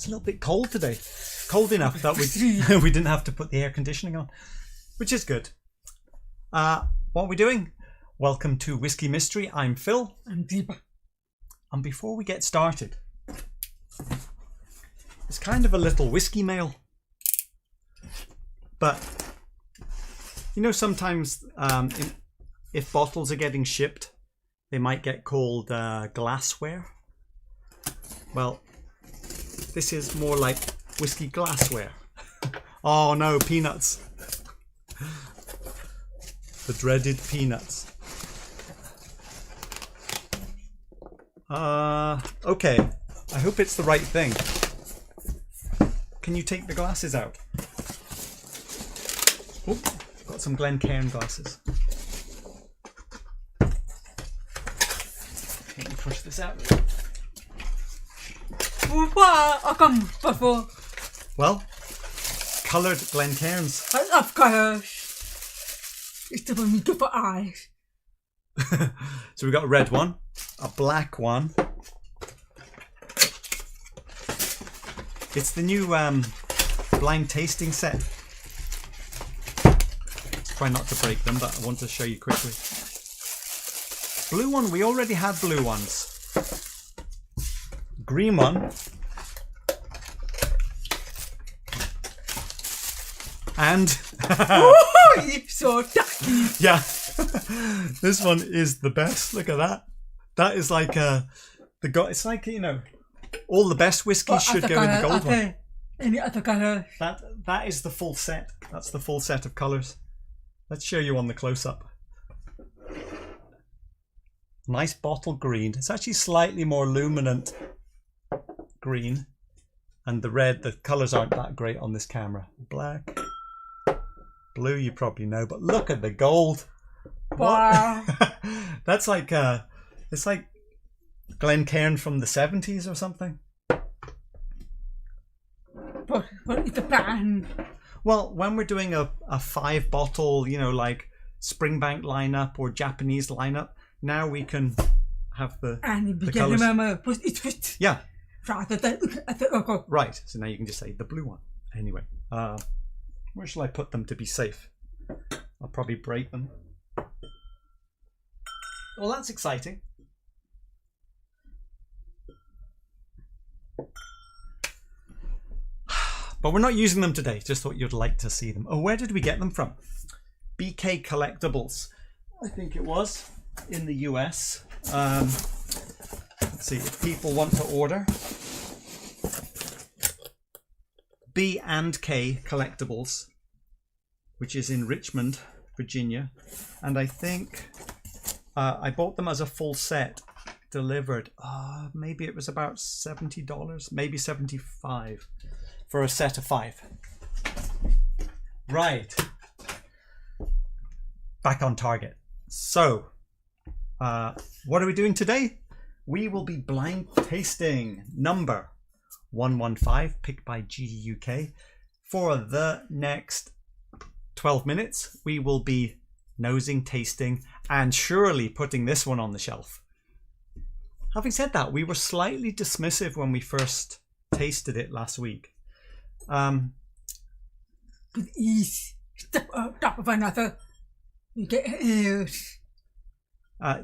It's a little bit cold today. Cold enough that we didn't have to put the air conditioning on, which is good. What are we doing? Welcome to Whiskey Mystery. I'm Phil. I'm Deepa. And before we get started, it's kind of a little whiskey mail. But, you know, sometimes if bottles are getting shipped, they might get called glassware. Well, this is more like whiskey glassware. Oh no, peanuts. The dreaded peanuts. Okay. I hope it's the right thing. Can you take the glasses out? Oh, got some Glencairn glasses. Let me push this out. Well, coloured Glencairns. I love colours. It's the one we give for eyes. So we've got a red one, a black one. It's the new blind tasting set. Let's try not to break them, but I want to show you quickly. Blue one, we already had blue ones. Green one. And Oh, it's so tacky. yeah, this one is the best. Look at that. That is like it's like, you know, all the best whiskies should go in the gold one. Any other colour? That is the full set. That's the full set of colours. Let's show you on the close-up. Nice bottle green. It's actually slightly more luminant green, and the red, the colours aren't that great on this camera. Black, blue, you probably know, but look at the gold. Wow. That's like it's like Glencairn from the 70s or something. But what is the plan? Well, when we're doing a 5-bottle, you know, like Springbank lineup or Japanese lineup, now we can have the colours. Remember, it's fit. Yeah. Rather than look at the logo. Right. So now you can just say the blue one. Anyway, where shall I put them to be safe? I'll probably break them. Well, that's exciting. But we're not using them today. Just thought you'd like to see them. Oh, where did we get them from? BK Collectibles, I think it was, in the US. Let's see if people want to order. B&K Collectibles, which is in Richmond, Virginia. And I think I bought them as a full set delivered. Maybe it was about $70, maybe $75 for a set of 5. Right. Back on target. So, what are we doing today? We will be blind tasting number 115, picked by GUK. For the next 12 minutes, we will be nosing, tasting, and surely putting this one on the shelf. Having said that, we were slightly dismissive when we first tasted it last week. With ease. Step on top of another. You get ears.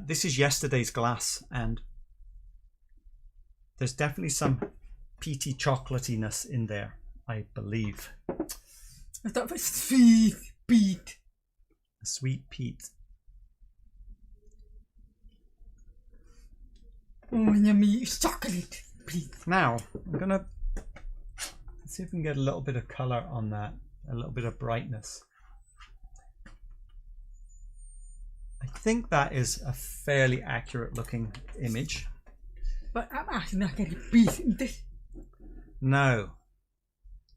This is yesterday's glass, and there's definitely some peaty chocolatiness in there, I believe. I thought it was sweet peat. A sweet peat. Oh, yummy chocolate peat. Now, I'm gonna see if we can get a little bit of colour on that, a little bit of brightness. I think that is a fairly accurate looking image. But I'm actually not getting peat in this. No.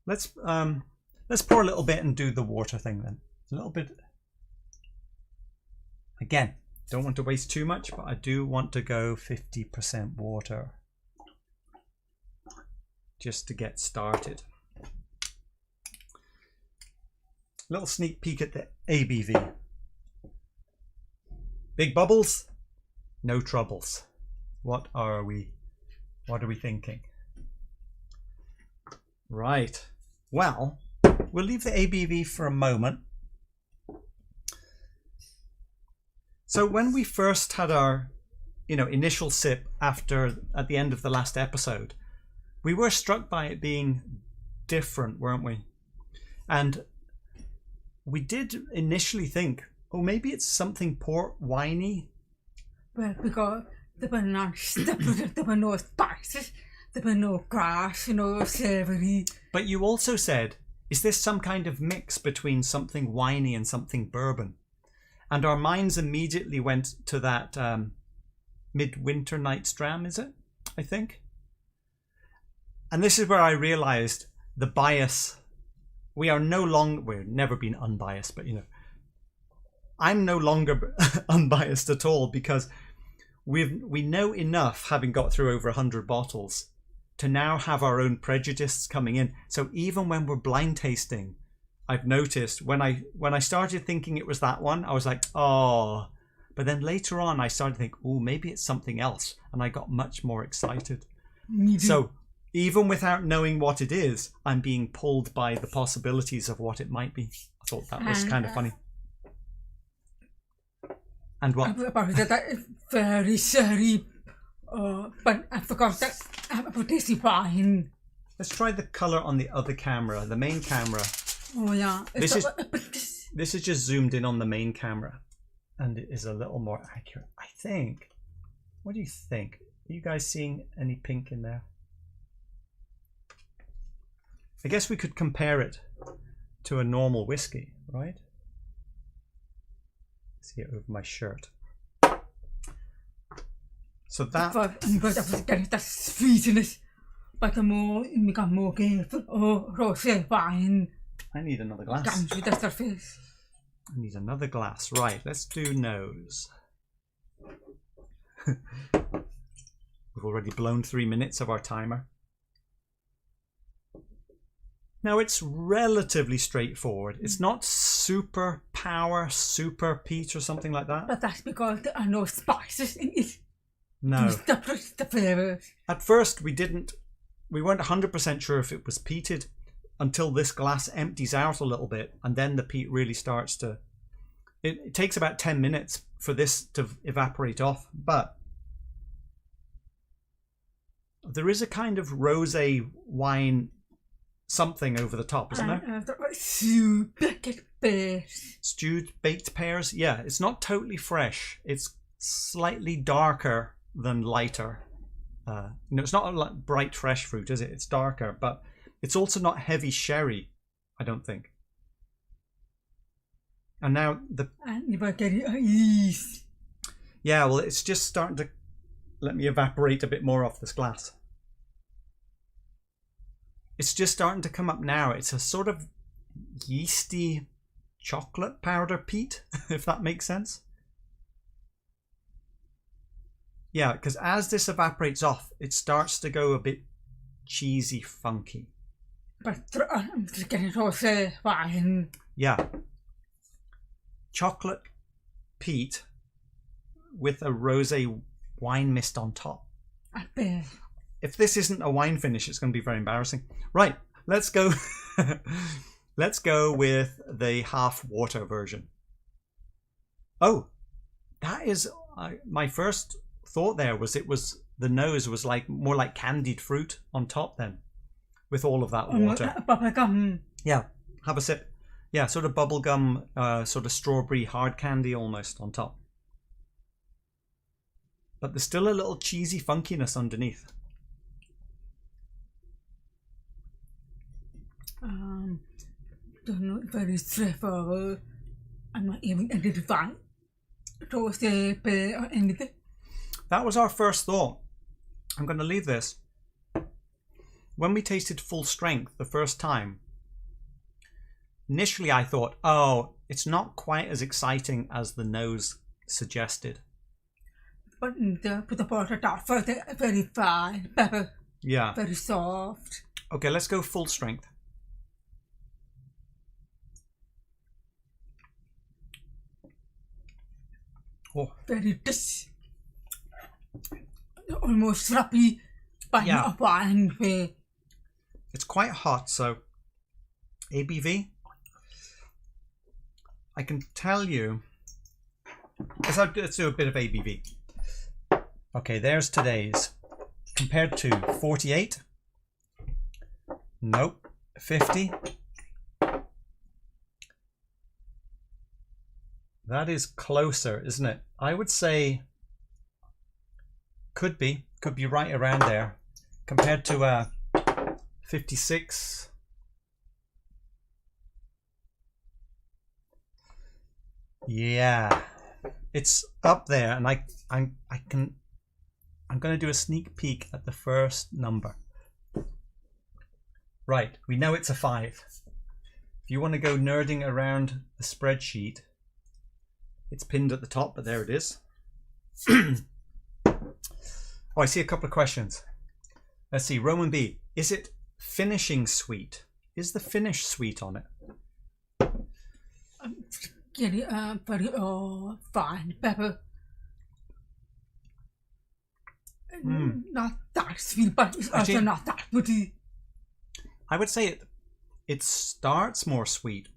Let's pour a little bit and do the water thing then. A little bit. Again, don't want to waste too much, but I do want to go 50% water just to get started. Little sneak peek at the ABV. Big bubbles, no troubles. What are we thinking? Right. Well, we'll leave the ABV for a moment. So when we first had our, initial sip at the end of the last episode, we were struck by it being different, weren't we? And we did initially think, oh, maybe it's something port winey. Well, because there were no spices, there were no grass, no savoury. But you also said, is this some kind of mix between something winey and something bourbon? And our minds immediately went to that Midwinter Night's Dram, is it? I think. And this is where I realised the bias. We've never been unbiased, but I'm no longer unbiased at all, because we know enough, having got through over 100 bottles, to now have our own prejudices coming in. So even when we're blind tasting, I've noticed when I started thinking it was that one, I was like, oh. But then later on, I started to think, oh, maybe it's something else. And I got much more excited. So even without knowing what it is, I'm being pulled by the possibilities of what it might be. I thought that was kind of funny. And what? That very sherry. But I forgot that about tasty wine. Let's try the colour on the other camera, the main camera. Oh yeah. This is just zoomed in on the main camera, and it is a little more accurate, I think. What do you think? Are you guys seeing any pink in there? I guess we could compare it to a normal whiskey, right? See it over my shirt. So that. That sweetness, but the more you become more careful. Oh, Rosé wine. I need another glass. Comes with the surface. I need another glass. Right, let's do nose. We've already blown 3 minutes of our timer. Now it's relatively straightforward. It's not super power, super peat or something like that. But that's because there are no spices in it. No. The flavours. At first we weren't 100% sure if it was peated until this glass empties out a little bit, and then the peat really starts to... It takes about 10 minutes for this to evaporate off, but there is a kind of rosé wine something over the top, isn't there? Stewed baked pears. Stewed baked pears? Yeah, it's not totally fresh. It's slightly darker than lighter. It's not a bright fresh fruit, is it? It's darker, but it's also not heavy sherry, I don't think. And now yeah, well, it's just starting to let me evaporate a bit more off this glass. It's just starting to come up now. It's a sort of yeasty chocolate powder peat, if that makes sense. Yeah, because as this evaporates off, it starts to go a bit cheesy, funky. But I'm getting Rosé wine. Yeah. Chocolate peat with a rosé wine mist on top. I bet. If this isn't a wine finish, it's going to be very embarrassing. Right, let's go. Let's go with the half water version. Oh, that is my first thought. There was the nose was more like candied fruit on top then, with all of that water. Bubblegum. Yeah, have a sip. Yeah, sort of bubblegum, sort of strawberry hard candy almost on top. But there's still a little cheesy funkiness underneath. Don't know, very straightforward. I'm not even identifying Rosé, pear or anything. That was our first thought. I'm going to leave this. When we tasted full strength the first time, initially I thought, oh, it's not quite as exciting as the nose suggested. But the porter top, very fine, pepper. Yeah. Very soft. Okay, let's go full strength. Oh. Very almost sloppy, but yeah. not wine way. It's quite hot, so ABV. I can tell you. Let's do a bit of ABV. Okay, there's today's. Compared to 48. Nope. 50. That is closer, isn't it? I would say could be right around there. Compared to 56. Yeah, it's up there, and I'm going to do a sneak peek at the first number. Right, we know it's a 5. If you want to go nerding around the spreadsheet, it's pinned at the top, but there it is. Oh, I see a couple of questions. Let's see, Roman B, is it finishing sweet? Is the finish sweet on it? Very fine pepper. Not that sweet, but it's also not that woody. I would say it starts more sweet.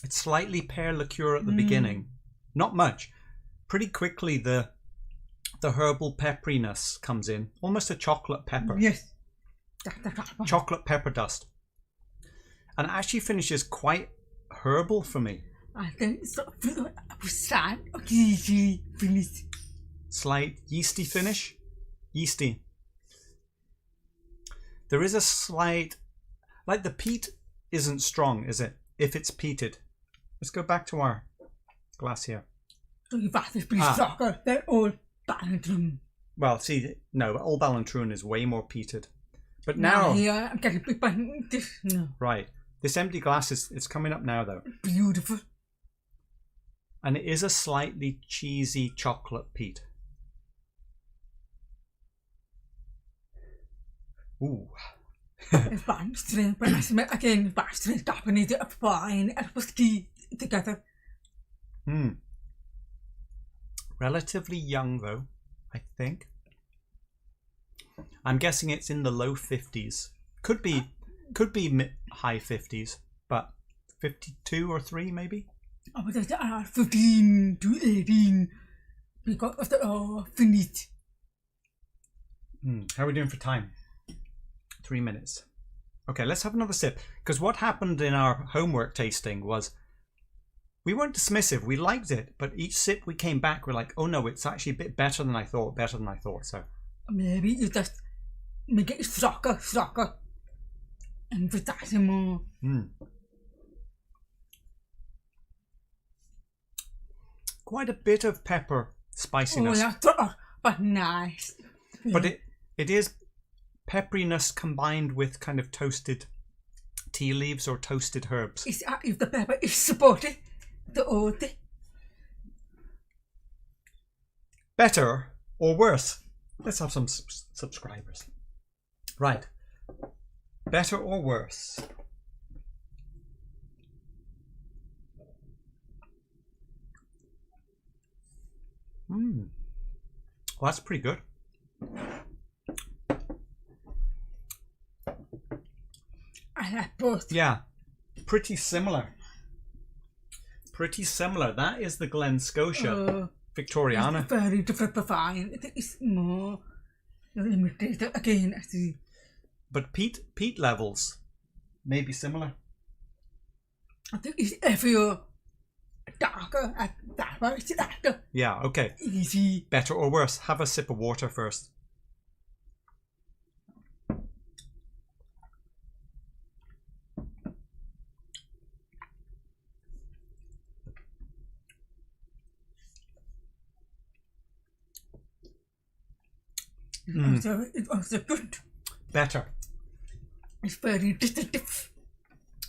It's slightly pear liqueur at the beginning. Not much. Pretty quickly the herbal pepperiness comes in. Almost a chocolate pepper. Yes. Chocolate pepper dust. And it actually finishes quite herbal for me. I think it's slight yeasty finish. Slight yeasty finish. Yeasty. There is a slight, like the peat isn't strong, is it? If it's peated. Let's go back to our glass here. So you've got this pretty stronger. They're all Ballantrae. Well, see, no, Old Ballantrae is way more peated. But now, here I'm getting big button. This no. Right. This empty glass it's coming up now though. Beautiful. And it is a slightly cheesy chocolate peat. Ooh. It's fine, straight, but I smell again, but straight up and eat it up fine and whiskey together. Relatively young though, I think. I'm guessing it's in the low 50s. Could be high 50s, but 52 or 3 maybe. Oh, but there are 15 to 18 because of the finish. How are we doing for time? 3 minutes. Okay, let's have another sip. Because what happened in our homework tasting was we weren't dismissive. We liked it, but each sip we came back, we're like, oh no, it's actually a bit better than I thought. So maybe you just make it stronger, and with that more. Quite a bit of pepper spiciness. Oh yeah, but nice. But it is pepperiness combined with kind of toasted tea leaves or toasted herbs. If the pepper is supported, the old. Better or worse? Let's have some subscribers. Right. Better or worse? Well, that's pretty good. I like both. Yeah, pretty similar. That is the Glen Scotia Victoriana. It's very different fine. It is more limited again. I see. But peat levels may be similar. I think if you're darker at that one, it's darker. Yeah, okay. Easy. Better or worse? Have a sip of water first. It was good. Better. It's very distinctive.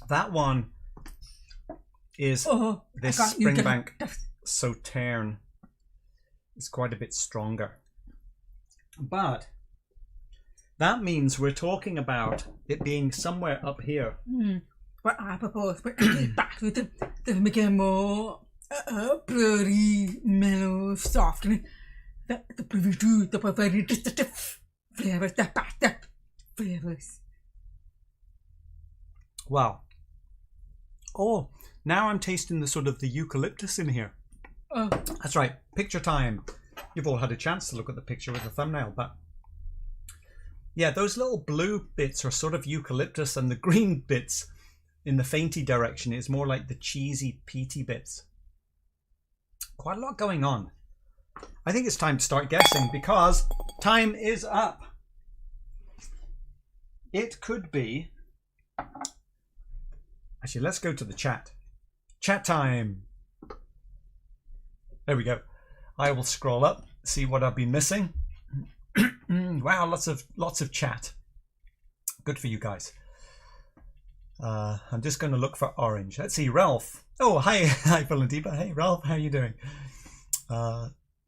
That one is this Springbank Sauterne. It's quite a bit stronger. But that means we're talking about it being somewhere up here. But I propose we get back with the make it more blurry, mellow, soft. The preview the very distinctive flavors, the flavors. Wow. Oh, now I'm tasting the sort of the eucalyptus in here. Oh, That's right. Picture time. You've all had a chance to look at the picture with the thumbnail, but yeah, those little blue bits are sort of eucalyptus, and the green bits in the fainty direction is more like the cheesy, peaty bits. Quite a lot going on. I think it's time to start guessing because time is up. It could be... Actually, let's go to the chat. Chat time. There we go. I will scroll up, see what I've been missing. Wow, lots of chat. Good for you guys. I'm just going to look for orange. Let's see, Ralph. Oh, hi, hi, Phil and Deepa. Hey, Ralph, how are you doing?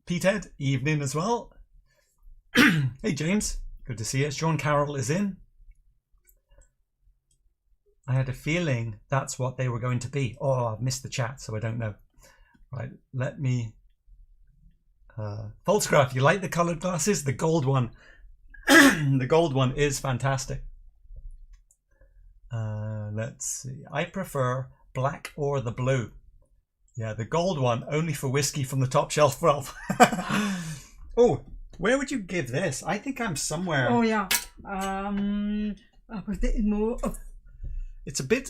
Petehead, evening as well. Hey, James, good to see you. Sean Carroll is in. I had a feeling that's what they were going to be. Oh, I've missed the chat, so I don't know. Right, let me... Voltscraft, you like the coloured glasses? The gold one. The gold one is fantastic. Let's see. I prefer black or the blue. Yeah, the gold one, only for whiskey from the top shelf, Ralph. Oh, where would you give this? I think I'm somewhere... oh yeah. I was thinking more of... It's a bit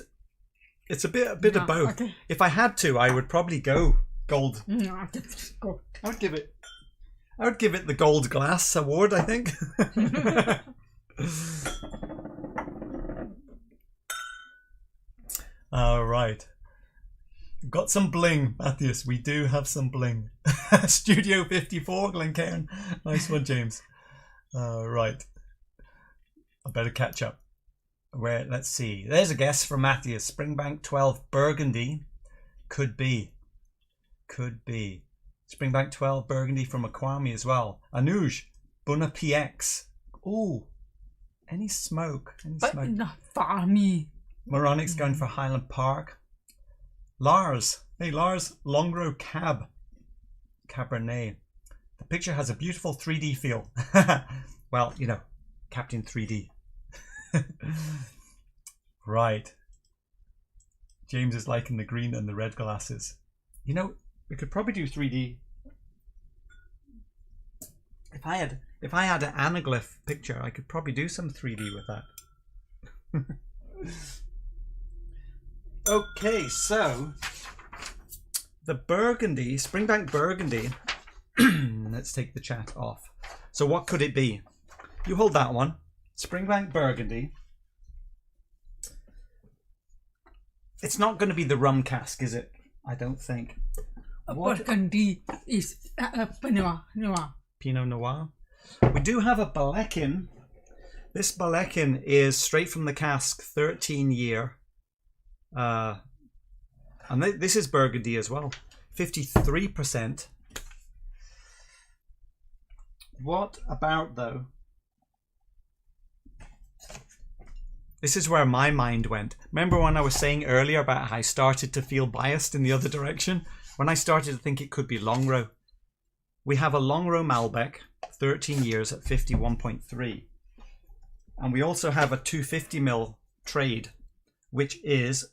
of both. Okay. If I had to, I would probably go gold. No, I just go. I would give it the Gold Glass Award, I think. All right. Got some bling, Matthias. We do have some bling. Studio 54, Glencairn. Nice one, James. Right. I better catch up. Where? Let's see. There's a guess from Matthias. Springbank 12 Burgundy. Could be. Springbank 12 Burgundy from Aquami as well. Anuj, Buna PX. Ooh, any smoke? But not for me. Moronic's going for Highland Park. Lars, hey Lars, Longrow Cab. Cabernet. The picture has a beautiful 3D feel. Well, you know, Captain 3D. Right. James is liking the green and the red glasses. You know, we could probably do 3D. If I had an anaglyph picture, I could probably do some 3D with that. Okay, so the Burgundy, Springbank Burgundy. Let's take the chat off. So what could it be? You hold that one. Springbank Burgundy. It's not going to be the rum cask, is it? I don't think. Burgundy is Pinot Noir. Pinot Noir. We do have a Balekin. This Balekin is straight from the cask, 13 year. And this is Burgundy as well. 53%. What about though? This is where my mind went. Remember when I was saying earlier about how I started to feel biased in the other direction? When I started to think it could be Longrow. We have a Longrow Malbec, 13 years at 51.3. And we also have a 250ml trade, which is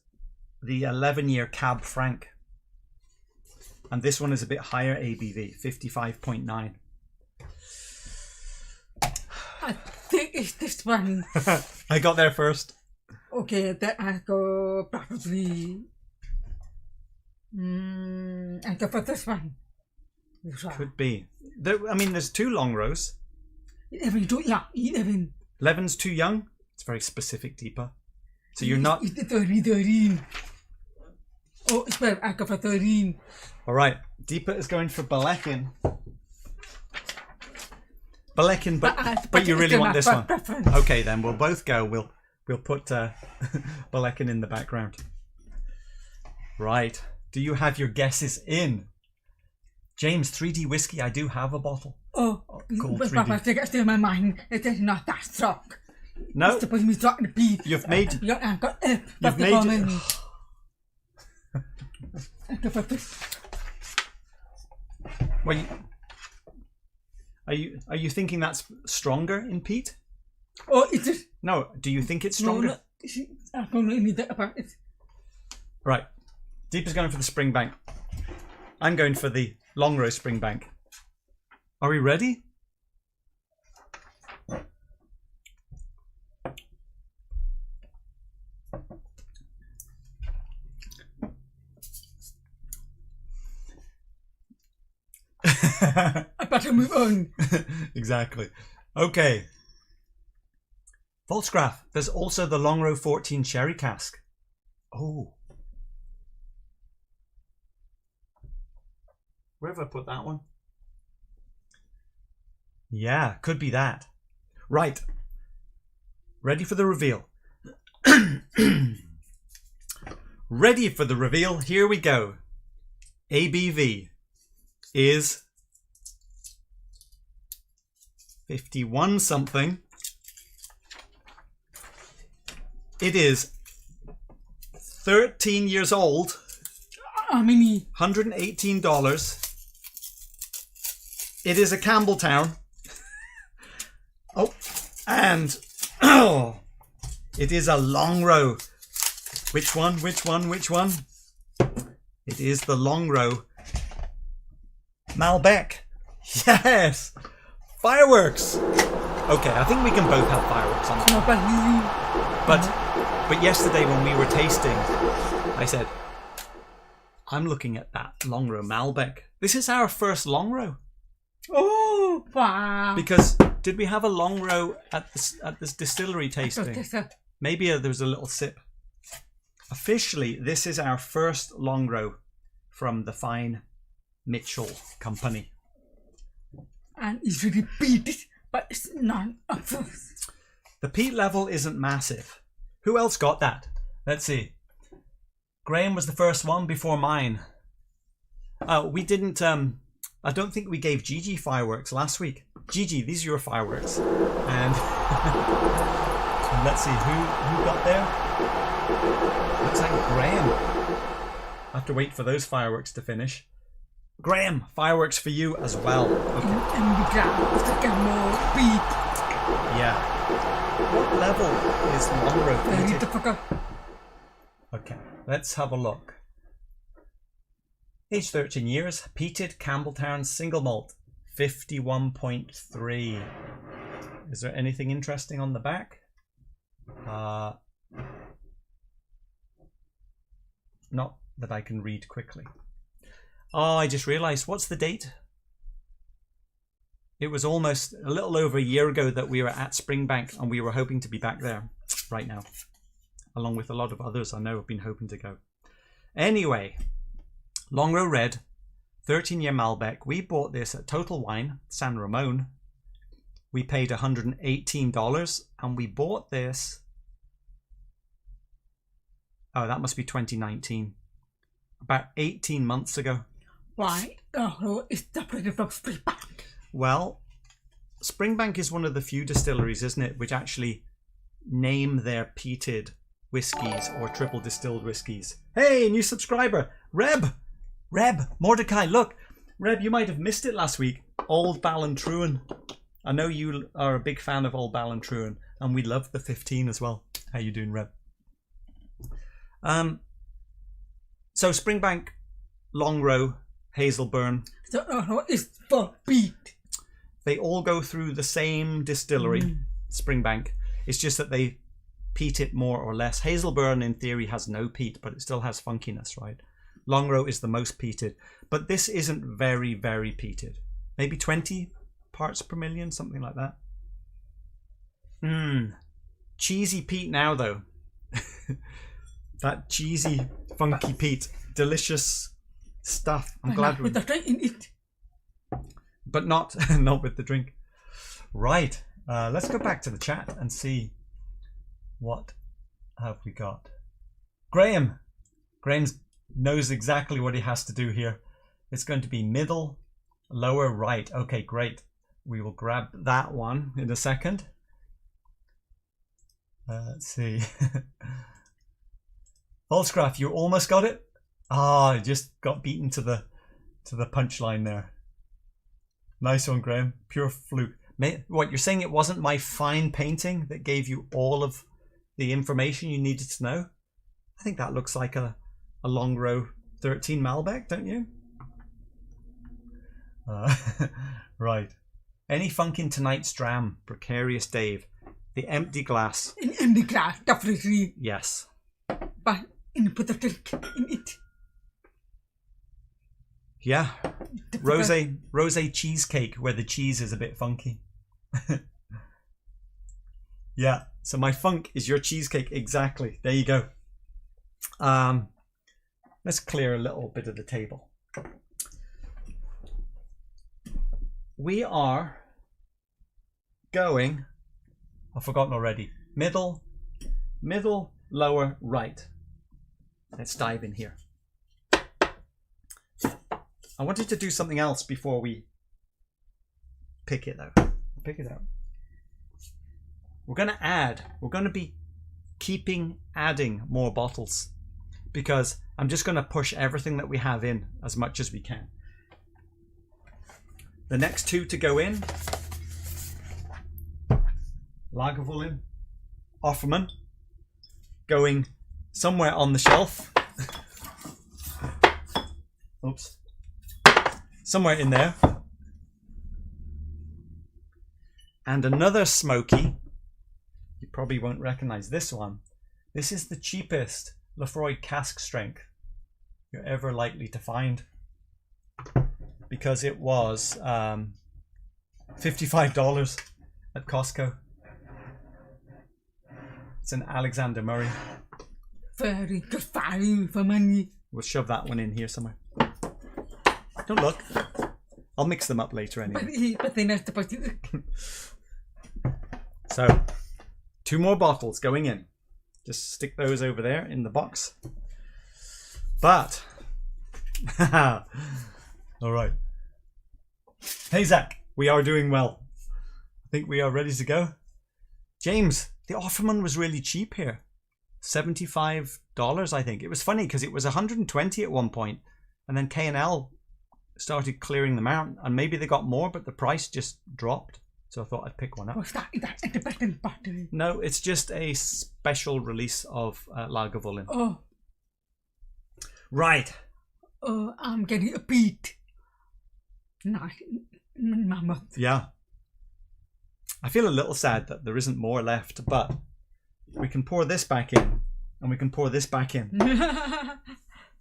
the 11-year Cab Franc. And this one is a bit higher ABV, 55.9. I think it's this one. I got there first. Okay, then I go probably... I go for this one. Could be. I mean, there's two Longrows. 11. 11's too young. It's very specific, Deepa. So you're not... It's 13. Oh, it's better. I go for 13. All right. Deepa is going for Balekin. Balekin, but you really want this one. Preference. Okay, then we'll both go. We'll put Balekin in the background. Right. Do you have your guesses in? James, 3D whiskey. I do have a bottle. Oh, cool. but 3D. I think it's in my mind. It is not that strong. No. It's supposed to be strong in the beef. You've made. I got it. You've made. I go for this. Well, are you thinking that's stronger in peat? Oh, it is. No. Do you think it's stronger? I don't know anything about it. Right. Deep is going for the Springbank. I'm going for the Longrow Springbank. Are we ready? I better move on. Exactly. Okay. Volksgraf. There's also the Longrow 14 Sherry Cask. Oh. Where have I put that one? Yeah, could be that. Right. Ready for the reveal. Ready for the reveal. Here we go. ABV is 51 something. It is 13 years old. How many? $118. It is a Campbelltown. Oh, and it is a Longrow. Which one? Which one? Which one? It is the Longrow Malbec. Yes! Fireworks! Okay, I think we can both have fireworks on it. But yesterday when we were tasting, I said, I'm looking at that Longrow Malbec. This is our first Longrow. Oh, wow. Because did we have a Longrow at this distillery tasting? Maybe there was a little sip. Officially, this is our first Longrow from the fine Mitchell company. And it's really peated, but it's not a first. The peat level isn't massive. Who else got that? Let's see. Graham was the first one before mine. We didn't, I don't think we gave Gigi fireworks last week. Gigi, these are your fireworks. And, and let's see, who got there? Looks like Graham. I have to wait for those fireworks to finish. Graham, fireworks for you as well. Okay. And the ground is like a more peat. Yeah. What level is Longrow Very peated? difficult. Okay, let's have a look. Age 13 years, peated Campbelltown single malt, 51.3. Is there anything interesting on the back? Not that I can read quickly. Oh, I just realized, what's the date? It was almost a little over a year ago that we were at Springbank and we were hoping to be back there right now. Along with a lot of others I know have been hoping to go. Anyway, Longrow Red, 13-year Malbec. We bought this at Total Wine, San Ramon. We paid $118 and we bought this. Oh, that must be 2019. About 18 months ago. Why? Oh, it's separated from Springbank. Well, Springbank is one of the few distilleries, isn't it, which actually name their peated whiskies or triple distilled whiskies. Hey, new subscriber, Reb, Mordecai, look. Reb, you might have missed it last week. Old Ballantrae. I know you are a big fan of Old Ballantrae, and we love the 15 as well. How you doing, Reb? So Springbank, Longrow, Hazelburn. So, it's for peat. They all go through the same distillery, Springbank. It's just that they peat it more or less. Hazelburn, in theory, has no peat, but it still has funkiness, right? Longrow is the most peated. But this isn't very, very peated. Maybe 20 parts per million, something like that. Cheesy peat now, though. That cheesy, funky peat. Delicious stuff. I'm glad with the drink in it. But not with the drink. Right. Let's go back to the chat and see what have we got. Graham knows exactly what he has to do here. It's going to be middle, lower, right. Okay, great. We will grab that one in a second. Let's see. Volksgraf, you almost got it. I just got beaten to the punchline there. Nice one, Graham. Pure fluke. What, you're saying it wasn't my fine painting that gave you all of the information you needed to know. I think that looks like a Longrow 13 Malbec, don't you? Right. Any funk in tonight's dram? Precarious Dave. The empty glass. An empty glass, definitely. Yes. But you put the drink in it. Yeah. Rosé cheesecake where the cheese is a bit funky. Yeah. So my funk is your cheesecake. Exactly. There you go. Let's clear a little bit of the table. We are going, I've forgotten already, middle, lower, right. Let's dive in here. I wanted to do something else before we pick it out. Pick it out. We're going to be adding more bottles because I'm just going to push everything that we have in as much as we can. The next two to go in, Lagavulin, Offerman, going somewhere on the shelf. Oops. Somewhere in there. And another smoky. You probably won't recognize this one. This is the cheapest Lefroy cask strength you're ever likely to find, because it was $55 at Costco. It's an Alexander Murray. Very good value for money. We'll shove that one in here somewhere. Don't look. I'll mix them up later anyway. But they're not supposed to look. So, 2 more bottles going in. Just stick those over there in the box. But, all right. Hey Zach, we are doing well. I think we are ready to go. James, the Offerman was really cheap here. $75, I think. It was funny because it was $120 at one point, and then K&L started clearing them out, and maybe they got more, but the price just dropped. So I thought I'd pick one up. What's that? That's independent bottle. No, it's just a special release of Lagavulin. Oh. Right. Oh, I'm getting a beat. Nice. Mama. Yeah. I feel a little sad that there isn't more left, but we can pour this back in, and we can pour this back in.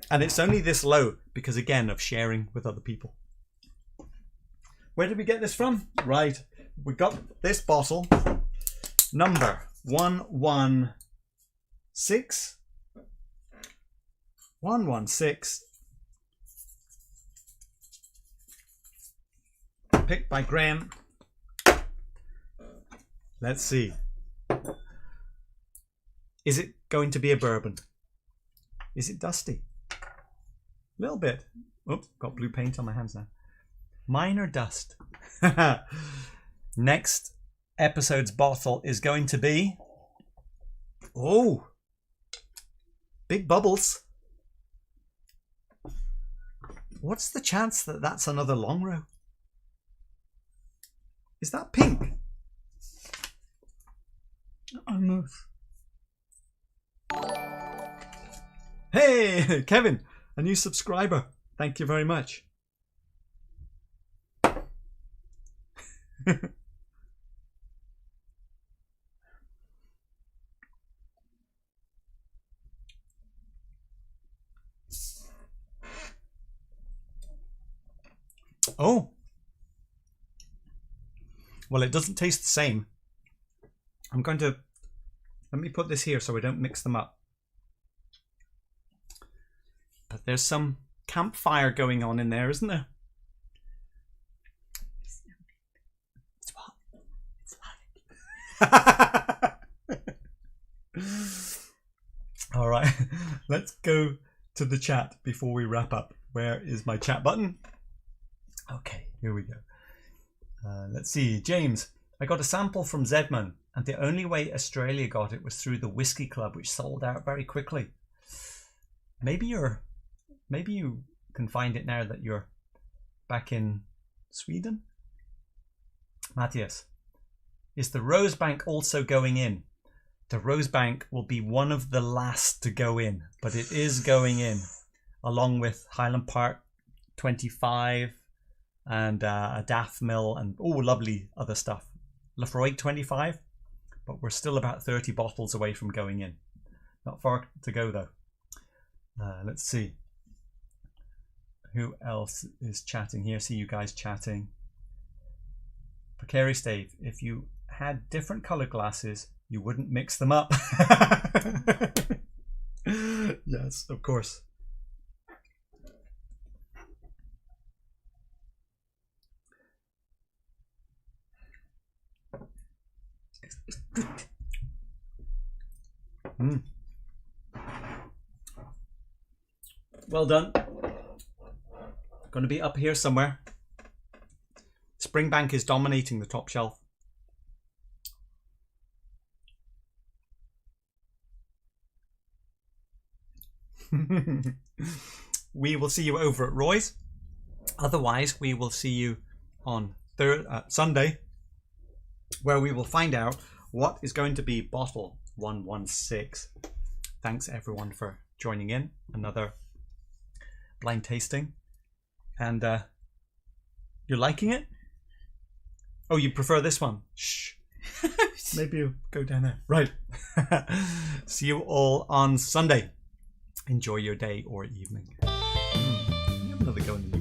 And it's only this low because, again, of sharing with other people. Where did we get this from? Right. We got this bottle, number 116. 116. Picked by Graham. Let's see. Is it going to be a bourbon? Is it dusty? A little bit. Oops, got blue paint on my hands now. Minor dust. Next episode's bottle is going to be... Oh! Big bubbles. What's the chance that that's another Longrow? Is that pink? Almost. Hey, Kevin, a new subscriber. Thank you very much. Oh. Well, it doesn't taste the same. I'm going to... Let me put this here so we don't mix them up. But there's some campfire going on in there, isn't there? It's what? It's like... All right, let's go to the chat before we wrap up. Where is my chat button? Okay, here we go. Let's see. James, I got a sample from Zedman, and the only way Australia got it was through the Whisky Club, which sold out very quickly. Maybe you can find it now that you're back in Sweden. Matthias, is the Rosebank also going in? The Rosebank will be one of the last to go in, but it is going in, along with Highland Park 25 and a Strathmill and lovely other stuff. Lefroy 25, but we're still about 30 bottles away from going in. Not far to go though. Let's see. Who else is chatting here? See you guys chatting. Precarious Dave, if you had different color glasses, you wouldn't mix them up. Yes, of course. Well done. Going to be up here somewhere. Springbank is dominating the top shelf. We will see you over at Roy's. Otherwise, we will see you on Sunday, where we will find out what is going to be bottle 116. Thanks everyone for joining in. Another blind tasting. And you're liking it? Oh, you prefer this one? Shh. Maybe you go down there. Right. See you all on Sunday. Enjoy your day or evening. Another go in the